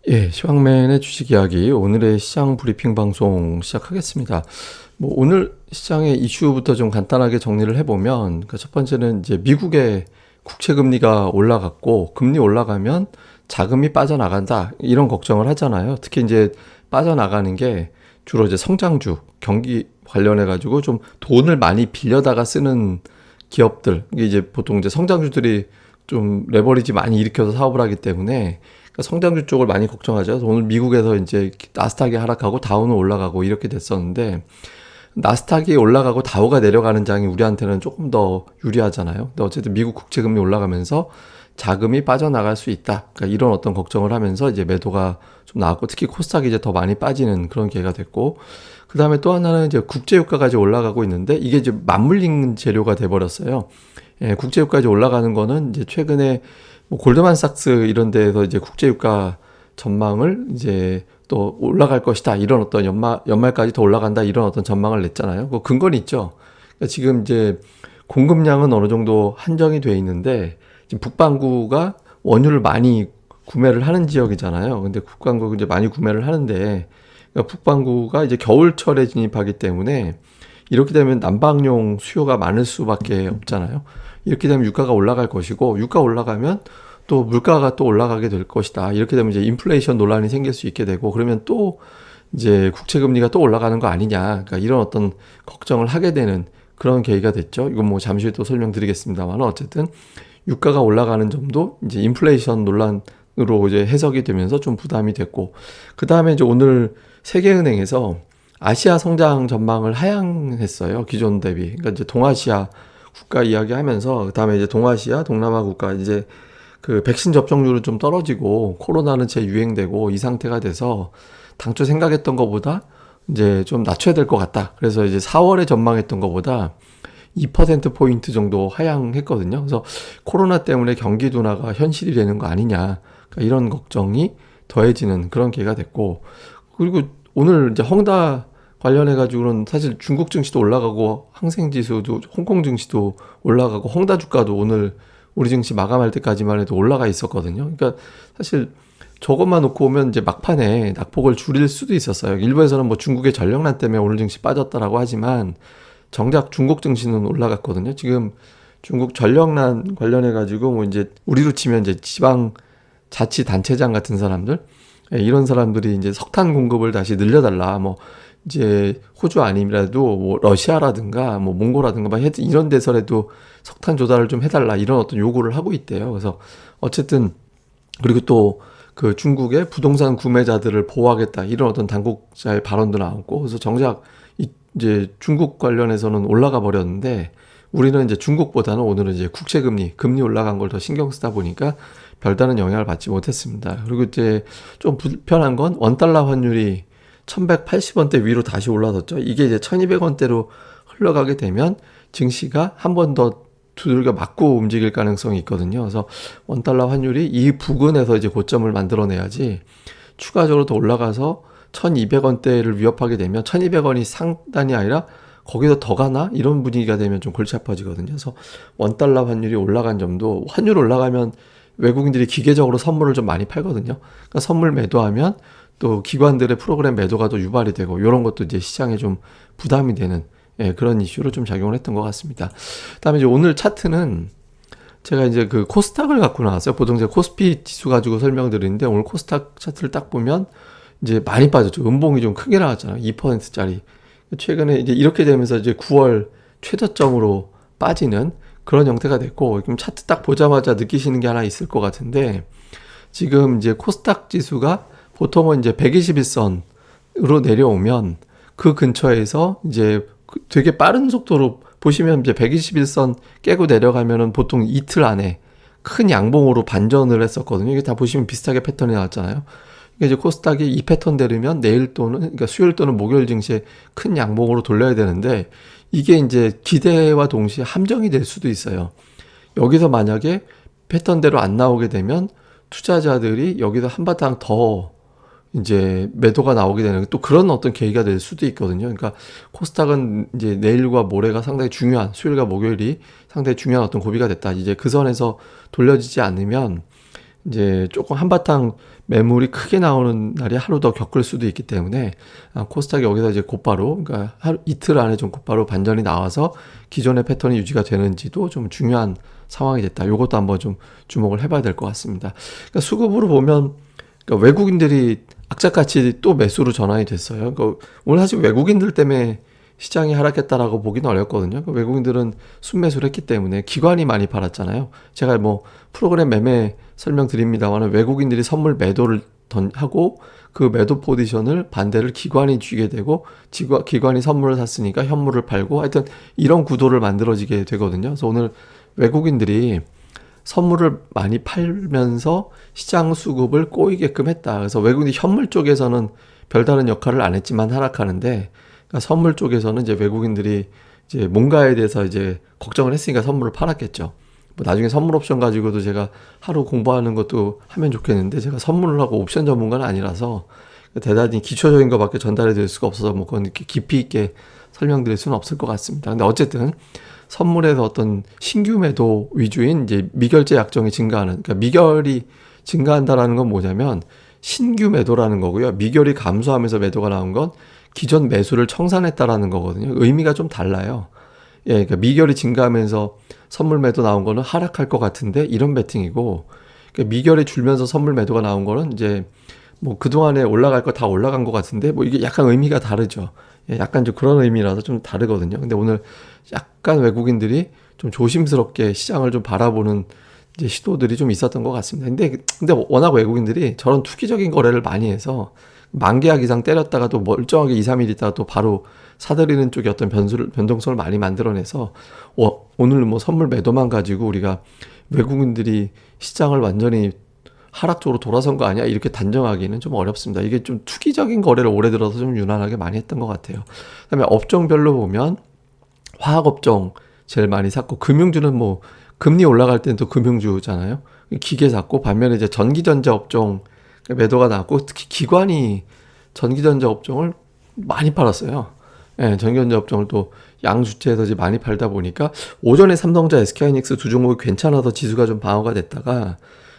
시황맨의 주식 이야기 오늘의 시장 브리핑 방송 시작하겠습니다. 오늘 시장의 이슈부터 좀 간단하게 정리를 해보면 첫 번째는 이제 미국의 국채 금리가 올라갔고 금리 올라가면 자금이 빠져나간다 이런 걱정을 하잖아요. 특히 이제 빠져나가는 게 주로 이제 성장주 경기 관련해 가지고 좀 돈을 많이 빌려다가 쓰는 기업들 이게 이제 보통 이제 성장주들이 좀 레버리지 많이 일으켜서 사업을 하기 때문에 그러니까 성장주 쪽을 많이 걱정하죠. 오늘 미국에서 이제 나스닥이 하락하고 다우는 올라가고 이렇게 됐었는데 나스닥이 올라가고 다우가 내려가는 장이 우리한테는 조금 더 유리하잖아요. 근데 어쨌든 미국 국채 금리 올라가면서 자금이 빠져나갈 수 있다. 그러니까 이런 어떤 걱정을 하면서 이제 매도가 좀 나왔고 특히 코스닥이 이제 더 많이 빠지는 그런 계기가 됐고 그 다음에 또 하나는 이제 국제유가까지 올라가고 있는데 이게 이제 맞물린 재료가 돼버렸어요. 국제유가까지 올라가는 거는 이제 최근에 골드만삭스 이런 데에서 이제 국제유가 전망을 이제 또 올라갈 것이다 이런 어떤 연말까지 더 올라간다 이런 어떤 전망을 냈잖아요. 그 근거는 있죠. 그러니까 지금 이제 공급량은 어느 정도 한정이 돼 있는데 지금 북반구가 원유를 많이 구매를 하는 지역이잖아요. 근데 북반구 이제 많이 구매를 하는데 그러니까 북반구가 이제 겨울철에 진입하기 때문에 이렇게 되면 난방용 수요가 많을 수밖에 없잖아요. 이렇게 되면 유가가 올라갈 것이고 유가 올라가면 또 물가가 또 올라가게 될 것이다. 이렇게 되면 이제 인플레이션 논란이 생길 수 있게 되고 그러면 또 이제 국채 금리가 또 올라가는 거 아니냐. 그러니까 이런 어떤 걱정을 하게 되는 그런 계기가 됐죠. 이건 뭐 잠시 후에 또 설명드리겠습니다만 어쨌든 유가가 올라가는 점도 이제 인플레이션 논란으로 이제 해석이 되면서 좀 부담이 됐고 그 다음에 이제 오늘 세계은행에서 아시아 성장 전망을 하향했어요. 기존 대비. 그러니까 이제 동아시아 국가 이야기하면서 그다음에 이제 동아시아, 동남아 국가 이제 그 백신 접종률은 좀 떨어지고 코로나는 재유행되고 이 상태가 돼서 당초 생각했던 것보다 이제 좀 낮춰야 될 것 같다. 그래서 이제 4월에 전망했던 것보다 2%포인트 정도 하향했거든요. 그래서 코로나 때문에 경기 둔화가 현실이 되는 거 아니냐. 그러니까 이런 걱정이 더해지는 그런 계기가 됐고 그리고 오늘 이제 헝다 관련해가지고는 사실 중국 증시도 올라가고 항생지수도 홍콩 증시도 올라가고 헝다 주가도 오늘 우리 증시 마감할 때까지만 해도 올라가 있었거든요. 그러니까 사실 저것만 놓고 오면 이제 막판에 낙폭을 줄일 수도 있었어요. 일부에서는 뭐 중국의 전력난 때문에 오늘 증시 빠졌다라고 하지만 정작 중국 증시는 올라갔거든요. 지금 중국 전력난 관련해가지고 뭐 이제 우리로 치면 이제 지방 자치단체장 같은 사람들 이런 사람들이 이제 석탄 공급을 다시 늘려달라 뭐 이제 호주 아니라도 뭐 러시아라든가 뭐 몽고라든가 막 이런 데서라도 석탄 조달을 좀 해달라 이런 어떤 요구를 하고 있대요. 그래서 어쨌든 그리고 또 그 중국의 부동산 구매자들을 보호하겠다 이런 어떤 당국자의 발언도 나왔고 그래서 정작 이제 중국 관련해서는 올라가 버렸는데 우리는 이제 중국보다는 오늘은 이제 국채 금리 올라간 걸 더 신경 쓰다 보니까 별다른 영향을 받지 못했습니다. 그리고 이제 좀 불편한 건 원달러 환율이 1180원대 위로 다시 올라섰죠. 이게 이제 1200원대로 흘러가게 되면 증시가 한 번 더 두들겨 맞고 움직일 가능성이 있거든요. 그래서 원달러 환율이 이 부근에서 이제 고점을 만들어내야지 추가적으로 더 올라가서 1200원대를 위협하게 되면 1200원이 상단이 아니라 거기서 더 가나? 이런 분위기가 되면 좀 골치 아파지거든요. 그래서 원달러 환율이 올라간 점도 환율 올라가면 외국인들이 기계적으로 선물을 좀 많이 팔거든요. 그러니까 선물 매도하면 또 기관들의 프로그램 매도가 더 유발이 되고 이런 것도 이제 시장에 좀 부담이 되는 그런 이슈로 좀 작용을 했던 것 같습니다. 그다음에 이제 오늘 차트는 제가 이제 그 코스닥을 갖고 나왔어요. 보통 제가 코스피 지수 가지고 설명드리는데 오늘 코스닥 차트를 딱 보면 이제 많이 빠졌죠. 음봉이 좀 크게 나왔잖아요. 2%짜리. 최근에 이제 이렇게 되면서 이제 9월 최저점으로 빠지는 그런 형태가 됐고, 그럼 차트 딱 보자마자 느끼시는 게 하나 있을 것 같은데, 지금 이제 코스닥 지수가 보통은 이제 121선으로 내려오면 그 근처에서 이제 되게 빠른 속도로 보시면 이제 121선 깨고 내려가면은 보통 이틀 안에 큰 양봉으로 반전을 했었거든요. 이게 다 보시면 비슷하게 패턴이 나왔잖아요. 이제 코스닥이 이 패턴대로면 내일 또는 그러니까 수요일 또는 목요일 증시에 큰 양봉으로 돌려야 되는데 이게 이제 기대와 동시에 함정이 될 수도 있어요. 여기서 만약에 패턴대로 안 나오게 되면 투자자들이 여기서 한바탕 더 이제 매도가 나오게 되는 또 그런 어떤 계기가 될 수도 있거든요. 그러니까 코스닥은 이제 내일과 모레가 상당히 중요한 수요일과 목요일이 상당히 중요한 어떤 고비가 됐다. 이제 그 선에서 돌려지지 않으면 이제 조금 한바탕 매물이 크게 나오는 날이 하루 더 겪을 수도 있기 때문에 코스닥이 여기서 이제 곧바로 그러니까 하루 이틀 안에 좀 곧바로 반전이 나와서 기존의 패턴이 유지가 되는지도 좀 중요한 상황이 됐다. 이것도 한번 좀 주목을 해봐야 될 것 같습니다. 그러니까 수급으로 보면 그러니까 외국인들이 악착같이 또 매수로 전환이 됐어요. 그러니까 오늘 사실 외국인들 때문에 시장이 하락했다라고 보기는 어렵거든요. 그러니까 외국인들은 순매수를 했기 때문에 기관이 많이 팔았잖아요. 제가 뭐 프로그램 매매 설명드립니다만 외국인들이 선물 매도를 하고 그 매도 포지션을 반대를 기관이 쥐게 되고 기관이 선물을 샀으니까 현물을 팔고 하여튼 이런 구도를 만들어지게 되거든요. 그래서 오늘 외국인들이 선물을 많이 팔면서 시장 수급을 꼬이게끔 했다. 그래서 외국인이 현물 쪽에서는 별다른 역할을 안 했지만 하락하는데 그러니까 선물 쪽에서는 이제 외국인들이 이제 뭔가에 대해서 이제 걱정을 했으니까 선물을 팔았겠죠. 뭐 나중에 선물 옵션 가지고도 제가 하루 공부하는 것도 하면 좋겠는데 제가 선물을 하고 옵션 전문가는 아니라서 대단히 기초적인 것밖에 전달해 드릴 수가 없어서 뭐 그건 이렇게 깊이 있게 설명드릴 수는 없을 것 같습니다. 근데 어쨌든 선물에서 어떤 신규 매도 위주인 이제 미결제 약정이 증가하는, 그러니까 미결이 증가한다라는 건 뭐냐면 신규 매도라는 거고요. 미결이 감소하면서 매도가 나온 건 기존 매수를 청산했다라는 거거든요. 의미가 좀 달라요. 예, 그러니까 미결이 증가하면서 선물 매도 나온 거는 하락할 것 같은데 이런 베팅이고, 그러니까 미결이 줄면서 선물 매도가 나온 거는 이제 뭐 그동안에 올라갈 거 다 올라간 것 같은데 뭐 이게 약간 의미가 다르죠. 예, 약간 좀 그런 의미라서 좀 다르거든요. 근데 오늘 약간 외국인들이 좀 조심스럽게 시장을 좀 바라보는 이제 시도들이 좀 있었던 것 같습니다. 근데 워낙 외국인들이 저런 투기적인 거래를 많이 해서 만계약 이상 때렸다가 또 멀쩡하게 2, 3일 있다가 또 바로 사들이는 쪽에 어떤 변동성을 많이 만들어내서 오늘 뭐 선물 매도만 가지고 우리가 외국인들이 시장을 완전히 하락 쪽으로 돌아선 거 아니야? 이렇게 단정하기는 좀 어렵습니다. 이게 좀 투기적인 거래를 올해 들어서 좀 유난하게 많이 했던 것 같아요. 그다음에 업종별로 보면 화학업종 제일 많이 샀고, 금융주는 뭐 금리 올라갈 때는 또 금융주잖아요. 기계 샀고, 반면에 이제 전기전자 업종 매도가 나왔고, 특히 기관이 전기전자 업종을 많이 팔았어요. 예, 전기전자 업종을 또 양주체에서 이제 많이 팔다 보니까 오전에 삼성전자, SK하이닉스 두 종목이 괜찮아서 지수가 좀 방어가 됐다가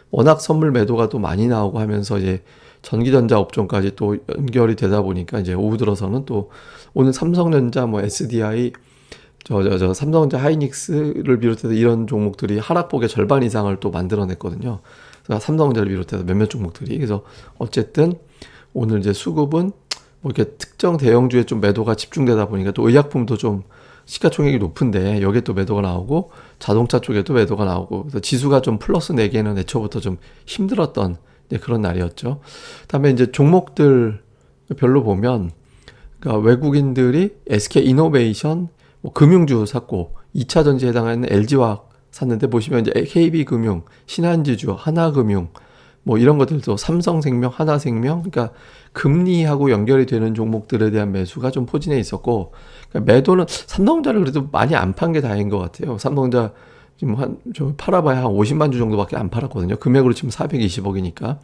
워낙 선물 매도가 또 많이 나오고 하면서 이제 전기전자 업종까지 또 연결이 되다 보니까 이제 오후 들어서는 또 오늘 삼성전자 뭐 SDI 삼성전자 하이닉스를 비롯해서 이런 종목들이 하락폭의 절반 이상을 또 만들어냈거든요. 그래서 삼성전자를 비롯해서 몇몇 종목들이. 그래서 어쨌든 오늘 이제 수급은 뭐 이렇게 특정 대형주에 좀 매도가 집중되다 보니까 또 의약품도 좀 시가총액이 높은데 여기에 또 매도가 나오고 자동차 쪽에도 매도가 나오고, 그래서 지수가 좀 플러스 내기에는 애초부터 좀 힘들었던 그런 날이었죠. 다음에 이제 종목들 별로 보면 그러니까 외국인들이 SK이노베이션 뭐 금융주 샀고 2차 전지에 해당하는 LG화학 샀는데 보시면 이제 KB금융, 신한지주, 하나금융 뭐 이런 것들도 삼성생명, 하나생명, 그러니까 금리하고 연결이 되는 종목들에 대한 매수가 좀 포진해 있었고, 그러니까 매도는 삼성전자를 그래도 많이 안 판 게 다행인 것 같아요. 삼성전자 지금 좀 팔아봐야 한 50만 주 정도밖에 안 팔았거든요. 금액으로 치면 420억이니까.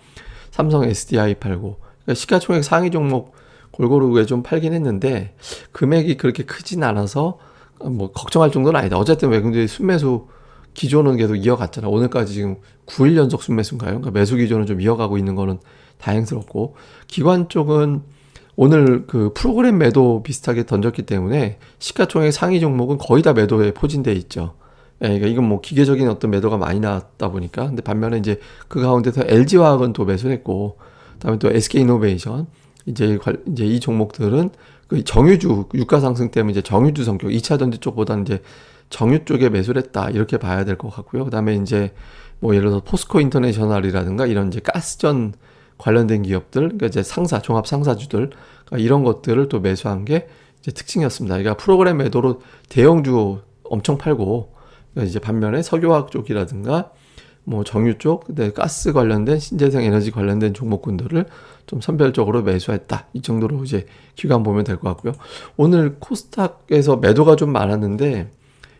삼성 SDI 팔고, 그러니까 시가총액 상위 종목 골고루 좀 팔긴 했는데 금액이 그렇게 크진 않아서 뭐 걱정할 정도는 아니다. 어쨌든 외국인들이 순매수 기조는 계속 이어갔잖아. 오늘까지 지금 9일 연속 순매수인가요? 그러니까 매수 기조는 좀 이어가고 있는 거는 다행스럽고, 기관 쪽은 오늘 그 프로그램 매도 비슷하게 던졌기 때문에 시가총액 상위 종목은 거의 다 매도에 포진돼 있죠. 예, 그러니까 이건 뭐 기계적인 어떤 매도가 많이 나왔다 보니까. 근데 반면에 이제 그 가운데서 LG화학은 또 매수했고, 그다음에 또 SK이노베이션 이제 이 종목들은 그 정유주 유가 상승 때문에 이제 정유주 성격 2차 전지 쪽보다는 이제 정유 쪽에 매수를 했다 이렇게 봐야 될 것 같고요. 그다음에 이제 뭐 예를 들어서 포스코 인터내셔널이라든가 이런 이제 가스전 관련된 기업들, 그러니까 이제 종합 상사주들, 그러니까 이런 것들을 또 매수한 게 이제 특징이었습니다. 그러니까 프로그램 매도로 대형주 엄청 팔고, 그러니까 이제 반면에 석유화학 쪽이라든가 뭐 정유 쪽, 가스 관련된 신재생 에너지 관련된 종목군들을 좀 선별적으로 매수했다. 이 정도로 이제 기간 보면 될 것 같고요. 오늘 코스닥에서 매도가 좀 많았는데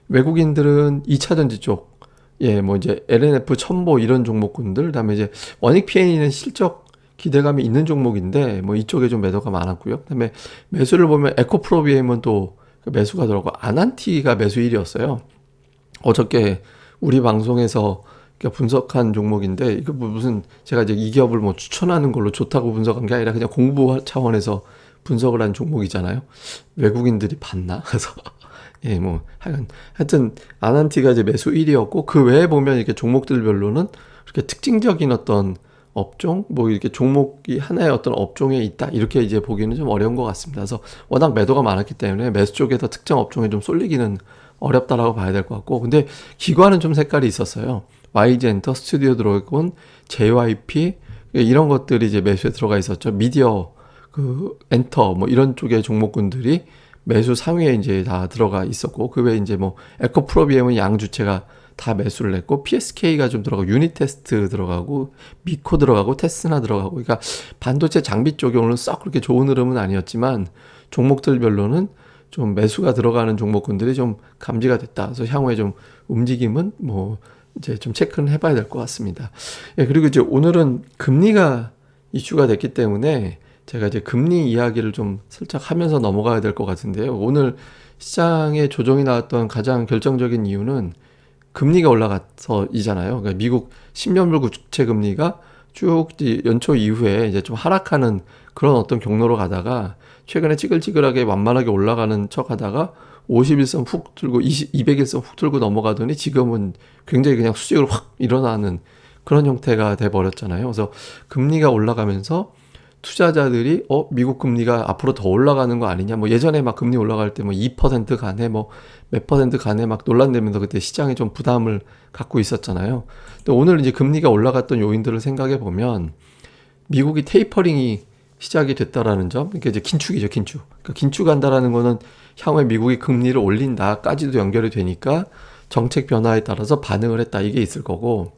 외국인들은 2차 전지 쪽, 예, 뭐 이제 LNF, 첨보 이런 종목군들, 그다음에 이제 원익 PNE는 실적 기대감이 있는 종목인데 뭐 이쪽에 좀 매도가 많았고요. 그다음에 매수를 보면 에코프로비엠은 또 매수가 들어가고 아난티가 매수일이었어요. 어저께 우리 방송에서 그러니까 분석한 종목인데 이거 뭐 무슨 제가 이제 이 기업을 뭐 추천하는 걸로 좋다고 분석한 게 아니라 그냥 공부 차원에서 분석을 한 종목이잖아요. 외국인들이 봤나? 그래서 예, 뭐 하여튼 아난티가 이제 매수 1위였고 그 외에 보면 이렇게 종목들별로는 그렇게 특징적인 어떤 업종, 뭐 이렇게 종목이 하나의 어떤 업종에 있다 이렇게 이제 보기는 좀 어려운 것 같습니다. 그래서 워낙 매도가 많았기 때문에 매수 쪽에서 특정 업종에 좀 쏠리기는 어렵다라고 봐야 될 것 같고, 근데 기관은 좀 색깔이 있었어요. YG엔터, 스튜디오 드래곤, JYP 이런 것들이 이제 매수에 들어가 있었죠. 미디어, 그 엔터 뭐 이런 쪽의 종목군들이 매수 상위에 이제 다 들어가 있었고, 그 외에 이제 뭐 에코프로비엠은 양 주체가 다 매수를 했고, PSK가 좀 들어가고, 유니테스트 들어가고, 미코 들어가고, 테스나 들어가고, 그러니까 반도체 장비 쪽이 오늘 썩 그렇게 좋은 흐름은 아니었지만 종목들별로는 좀 매수가 들어가는 종목군들이 좀 감지가 됐다. 그래서 향후에 좀 움직임은 뭐 이제 좀 체크는 해봐야 될 것 같습니다. 예, 그리고 이제 오늘은 금리가 이슈가 됐기 때문에 제가 이제 금리 이야기를 좀 살짝 하면서 넘어가야 될 것 같은데요. 오늘 시장에 조정이 나왔던 가장 결정적인 이유는 금리가 올라가서이잖아요. 그러니까 미국 10년물 국채 금리가 쭉 연초 이후에 이제 좀 하락하는 그런 어떤 경로로 가다가 최근에 찌글찌글하게 완만하게 올라가는 척 하다가 51선 훅 들고 200일선 훅 들고 넘어가더니 지금은 굉장히 그냥 수직으로 확 일어나는 그런 형태가 돼 버렸잖아요. 그래서 금리가 올라가면서 투자자들이 미국 금리가 앞으로 더 올라가는 거 아니냐, 뭐 예전에 막 금리 올라갈 때 뭐 2% 간에 뭐 몇 퍼센트 간에 막 논란되면서 그때 시장이 좀 부담을 갖고 있었잖아요. 근데 오늘 이제 금리가 올라갔던 요인들을 생각해 보면 미국이 테이퍼링이 시작이 됐다라는 점, 그러니까 이제 긴축이죠, 긴축. 그러니까 긴축한다라는 거는 향후에 미국이 금리를 올린다까지도 연결이 되니까 정책 변화에 따라서 반응을 했다, 이게 있을 거고,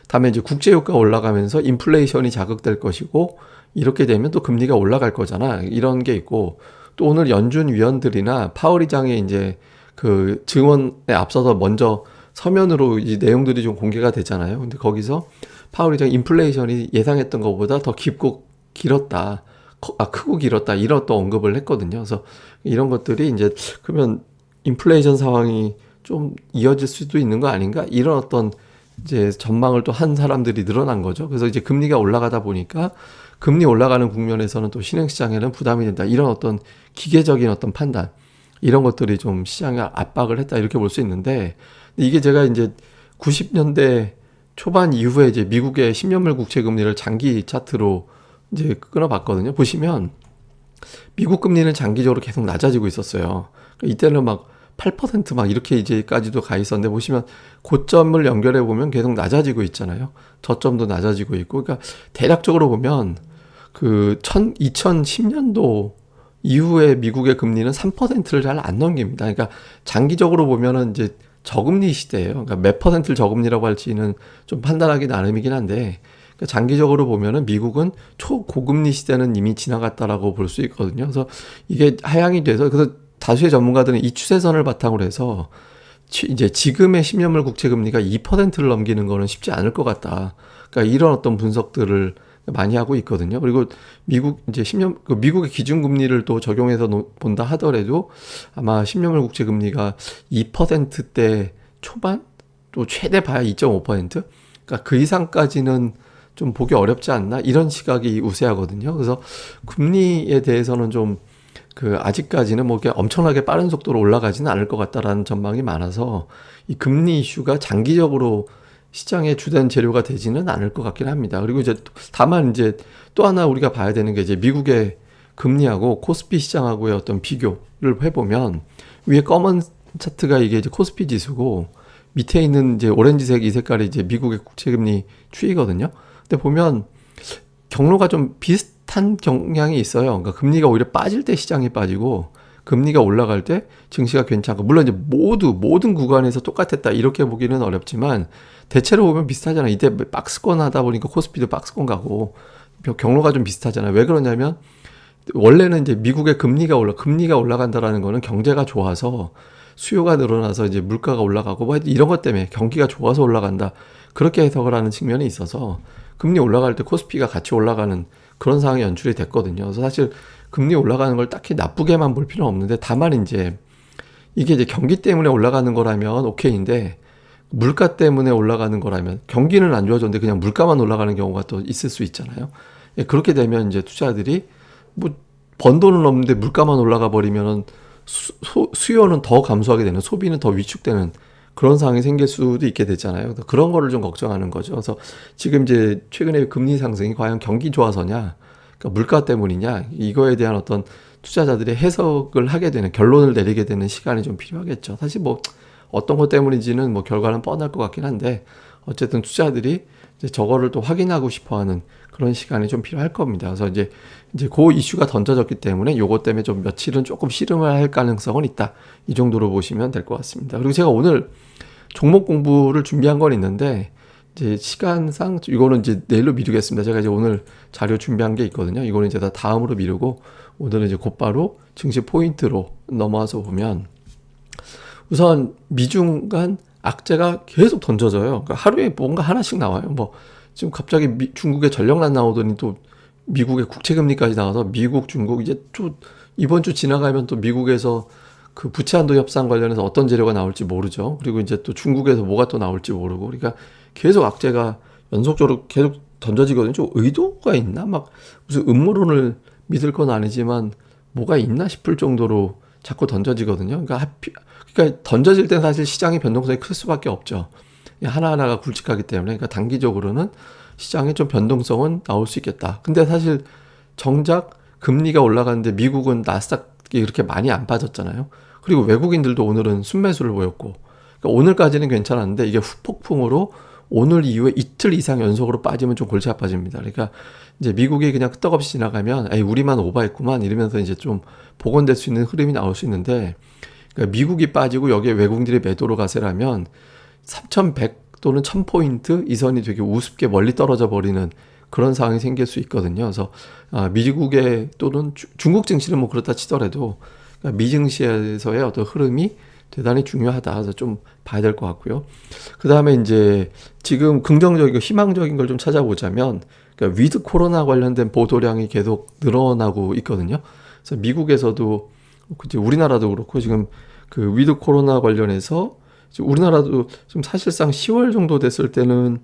다음에 이제 국제유가가 올라가면서 인플레이션이 자극될 것이고, 이렇게 되면 또 금리가 올라갈 거잖아, 이런 게 있고, 또 오늘 연준 위원들이나 파월 의장의 이제 그 증언에 앞서서 먼저 서면으로 이 내용들이 좀 공개가 되잖아요. 근데 거기서 파월 의장 인플레이션이 예상했던 것보다 더 깊고 길었다, 크고 길었다, 이런 또 언급을 했거든요. 그래서 이런 것들이 이제 그러면 인플레이션 상황이 좀 이어질 수도 있는 거 아닌가, 이런 어떤 이제 전망을 또 한 사람들이 늘어난 거죠. 그래서 이제 금리가 올라가다 보니까 금리 올라가는 국면에서는 또 신흥시장에는 부담이 된다, 이런 어떤 기계적인 어떤 판단, 이런 것들이 좀 시장에 압박을 했다, 이렇게 볼 수 있는데, 이게 제가 이제 90년대 초반 이후에 이제 미국의 10년물 국채 금리를 장기 차트로 이제 끊어봤거든요. 보시면 미국 금리는 장기적으로 계속 낮아지고 있었어요. 그러니까 이때는 막 8% 이렇게 이제까지도 가 있었는데, 보시면 고점을 연결해 보면 계속 낮아지고 있잖아요. 저점도 낮아지고 있고, 그러니까 대략적으로 보면 그 2010년도 이후에 미국의 금리는 3%를 잘 안 넘깁니다. 그러니까 장기적으로 보면은 이제 저금리 시대예요. 그러니까 몇 퍼센트를 저금리라고 할지는 좀 판단하기 나름이긴 한데, 그러니까 장기적으로 보면은 미국은 초고금리 시대는 이미 지나갔다라고 볼 수 있거든요. 그래서 이게 하향이 돼서, 그래서 다수의 전문가들은 이 추세선을 바탕으로 해서 이제 지금의 10년물 국채 금리가 2%를 넘기는 거는 쉽지 않을 것 같다, 그러니까 이런 어떤 분석들을 많이 하고 있거든요. 그리고 미국 이제 10년 미국의 기준금리를 또 적용해서 본다 하더라도 아마 10년물 국채 금리가 2%대 초반, 또 최대 봐야 2.5%, 그러니까 그 이상까지는 좀 보기 어렵지 않나, 이런 시각이 우세하거든요. 그래서 금리에 대해서는 좀 아직까지는 뭐 엄청나게 빠른 속도로 올라가지는 않을 것 같다라는 전망이 많아서 이 금리 이슈가 장기적으로 시장의 주된 재료가 되지는 않을 것 같긴 합니다. 그리고 이제 다만 이제 또 하나 우리가 봐야 되는 게, 이제 미국의 금리하고 코스피 시장하고의 어떤 비교를 해보면, 위에 검은 차트가 이게 이제 코스피 지수고, 밑에 있는 이제 오렌지색 이 색깔이 이제 미국의 국채금리 추이거든요. 근데 보면 경로가 좀 비슷한 경향이 있어요. 그러니까 금리가 오히려 빠질 때 시장이 빠지고, 금리가 올라갈 때 증시가 괜찮고, 물론 이제 모든 구간에서 똑같았다 이렇게 보기는 어렵지만 대체로 보면 비슷하잖아요. 이때 박스권 하다 보니까 코스피도 박스권 가고 경로가 좀 비슷하잖아요. 왜 그러냐면 원래는 이제 미국의 금리가 올라간다라는 거는 경제가 좋아서 수요가 늘어나서 이제 물가가 올라가고 뭐 이런 것 때문에 경기가 좋아서 올라간다, 그렇게 해석을 하는 측면이 있어서 금리 올라갈 때 코스피가 같이 올라가는 그런 상황이 연출이 됐거든요. 그래서 사실 금리 올라가는 걸 딱히 나쁘게만 볼 필요는 없는데, 다만 이제 이게 이제 경기 때문에 올라가는 거라면 오케이인데, 물가 때문에 올라가는 거라면 경기는 안 좋아졌는데 그냥 물가만 올라가는 경우가 또 있을 수 있잖아요. 예, 그렇게 되면 이제 투자들이 뭐 번 돈은 없는데 물가만 올라가 버리면은 수요는 더 감소하게 되는, 소비는 더 위축되는 그런 상황이 생길 수도 있게 되잖아요. 그런 거를 좀 걱정하는 거죠. 그래서 지금 이제 최근에 금리 상승이 과연 경기 좋아서냐, 그러니까 물가 때문이냐, 이거에 대한 어떤 투자자들의 해석을 하게 되는, 결론을 내리게 되는 시간이 좀 필요하겠죠. 사실 뭐 어떤 것 때문인지는 뭐 결과는 뻔할 것 같긴 한데, 어쨌든 투자들이 이제 저거를 또 확인하고 싶어하는 그런 시간이 좀 필요할 겁니다. 그래서 이제 그 이슈가 던져졌기 때문에 요것 때문에 좀 며칠은 조금 씨름을 할 가능성은 있다. 이 정도로 보시면 될 것 같습니다. 그리고 제가 오늘 종목 공부를 준비한 건 있는데, 이제 시간상 이거는 이제 내일로 미루겠습니다. 제가 이제 오늘 자료 준비한 게 있거든요. 이거는 이제 다 다음으로 미루고, 오늘은 이제 곧바로 증시 포인트로 넘어와서 보면, 우선 미중 간 악재가 계속 던져져요. 그러니까 하루에 뭔가 하나씩 나와요. 뭐 지금 갑자기 중국의 전력난 나오더니 또 미국의 국채금리까지 나와서 미국, 중국 이제 또 이번 주 지나가면 또 미국에서 그 부채한도 협상 관련해서 어떤 재료가 나올지 모르죠. 그리고 이제 또 중국에서 뭐가 또 나올지 모르고, 그러니까 계속 악재가 연속적으로 계속 던져지거든요. 좀 의도가 있나? 막 무슨 음모론을 믿을 건 아니지만 뭐가 있나 싶을 정도로 자꾸 던져지거든요. 그러니까 던져질 땐 사실 시장의 변동성이 클 수밖에 없죠. 하나하나가 굵직하기 때문에. 그러니까 단기적으로는 시장에 좀 변동성은 나올 수 있겠다. 근데 사실 정작 금리가 올라가는데 미국은 나스닥이 그렇게 많이 안 빠졌잖아요. 그리고 외국인들도 오늘은 순매수를 보였고, 그러니까 오늘까지는 괜찮았는데 이게 후폭풍으로 오늘 이후에 이틀 이상 연속으로 빠지면 좀 골치 아파집니다. 그러니까 이제 미국이 그냥 끄떡없이 지나가면 에이 우리만 오버했구만 이러면서 이제 좀 복원될 수 있는 흐름이 나올 수 있는데, 그러니까 미국이 빠지고 여기에 외국인들이 매도로 가세라면 3,100 또는 1,000포인트 이선이 되게 우습게 멀리 떨어져 버리는 그런 상황이 생길 수 있거든요. 그래서 미국의 또는 중국 증시는 뭐 그렇다 치더라도, 그러니까 미증시에서의 어떤 흐름이 대단히 중요하다. 그래서 좀 봐야 될 것 같고요. 그 다음에 이제 지금 긍정적이고 희망적인 걸 좀 찾아보자면, 그러니까 위드 코로나 관련된 보도량이 계속 늘어나고 있거든요. 그래서 미국에서도, 그치, 우리나라도 그렇고 지금 그 위드 코로나 관련해서 우리나라도 좀 사실상 10월 정도 됐을 때는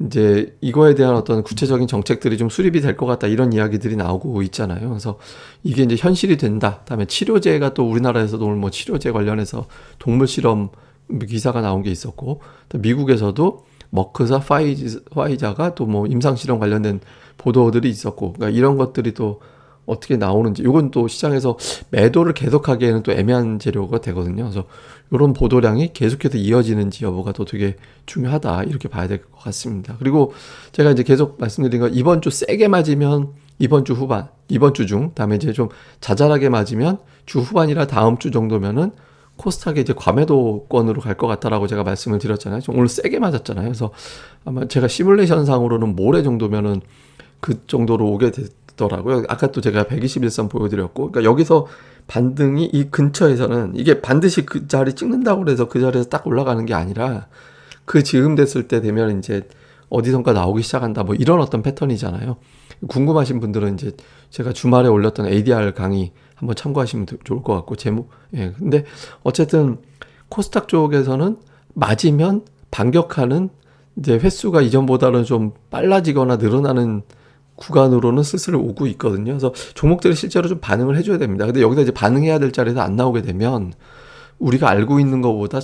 이제 이거에 대한 어떤 구체적인 정책들이 좀 수립이 될 것 같다, 이런 이야기들이 나오고 있잖아요. 그래서 이게 이제 현실이 된다. 다음에 치료제가 또 우리나라에서도 오늘 뭐 치료제 관련해서 동물 실험 기사가 나온 게 있었고, 또 미국에서도 머크사 화이자가 또 뭐 임상 실험 관련된 보도들이 있었고, 그러니까 이런 것들이 또 어떻게 나오는지, 이건 또 시장에서 매도를 계속하기에는 또 애매한 재료가 되거든요. 그래서 이런 보도량이 계속해서 이어지는지 여부가 또 되게 중요하다, 이렇게 봐야 될 것 같습니다. 그리고 제가 이제 계속 말씀드린 건, 이번 주 세게 맞으면 이번 주 후반, 이번 주 중, 다음에 이제 좀 자잘하게 맞으면 주 후반이라 다음 주 정도면은 코스닥이 이제 과매도권으로 갈 것 같다라고 제가 말씀을 드렸잖아요. 좀 오늘 세게 맞았잖아요. 그래서 아마 제가 시뮬레이션 상으로는 모레 정도면은 그 정도로 오게 됐더라고요. 아까 또 제가 121선 보여드렸고, 그러니까 여기서 반등이 이 근처에서는 이게 반드시 그 자리 찍는다고 해서 그 자리에서 딱 올라가는 게 아니라, 그 즈음 됐을 때 되면 이제 어디선가 나오기 시작한다, 뭐 이런 어떤 패턴이잖아요. 궁금하신 분들은 이제 제가 주말에 올렸던 ADR 강의 한번 참고하시면 좋을 것 같고, 예. 근데 어쨌든 코스닥 쪽에서는 맞으면 반격하는 이제 횟수가 이전보다는 좀 빨라지거나 늘어나는 구간으로는 슬슬 오고 있거든요. 그래서 종목들이 실제로 좀 반응을 해줘야 됩니다. 근데 여기서 이제 반응해야 될 자리에서 안 나오게 되면 우리가 알고 있는 것보다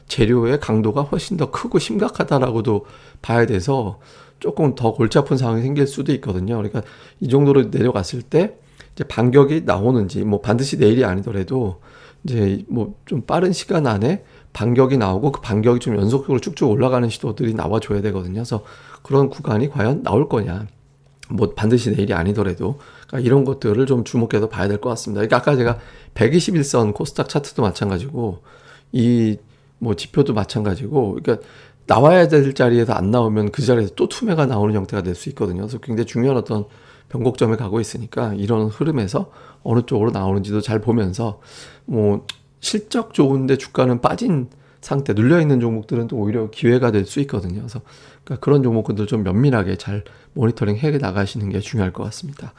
재료의 강도가 훨씬 더 크고 심각하다라고도 봐야 돼서 조금 더 골치 아픈 상황이 생길 수도 있거든요. 그러니까 이 정도로 내려갔을 때 이제 반격이 나오는지, 뭐 반드시 내일이 아니더라도 이제 뭐 좀 빠른 시간 안에 반격이 나오고, 그 반격이 좀 연속적으로 쭉쭉 올라가는 시도들이 나와줘야 되거든요. 그래서 그런 구간이 과연 나올 거냐, 뭐 반드시 내일이 아니더라도, 그러니까 이런 것들을 좀 주목해서 봐야 될 것 같습니다. 그러니까 아까 제가 121선 코스닥 차트도 마찬가지고, 이 뭐 지표도 마찬가지고, 그러니까 나와야 될 자리에서 안 나오면 그 자리에서 또 투매가 나오는 형태가 될 수 있거든요. 그래서 굉장히 중요한 어떤 변곡점에 가고 있으니까, 이런 흐름에서 어느 쪽으로 나오는지도 잘 보면서, 뭐 실적 좋은데 주가는 빠진 상태, 눌려있는 종목들은 또 오히려 기회가 될 수 있거든요. 그래서 그러니까 그런 종목들도 좀 면밀하게 잘 모니터링 해 나가시는 게 중요할 것 같습니다.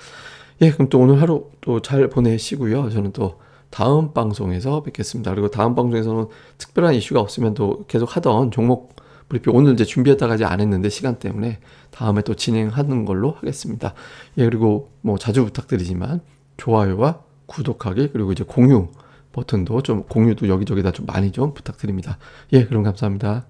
예, 그럼 또 오늘 하루 또 잘 보내시고요. 저는 또 다음 방송에서 뵙겠습니다. 그리고 다음 방송에서는 특별한 이슈가 없으면 또 계속 하던 종목 브리핑 오늘 이제 준비했다가 이제 안 했는데 시간 때문에 다음에 또 진행하는 걸로 하겠습니다. 예, 그리고 뭐 자주 부탁드리지만 좋아요와 구독하기 그리고 이제 공유 버튼도 좀 공유도 여기저기다 좀 많이 좀 부탁드립니다. 예, 그럼 감사합니다.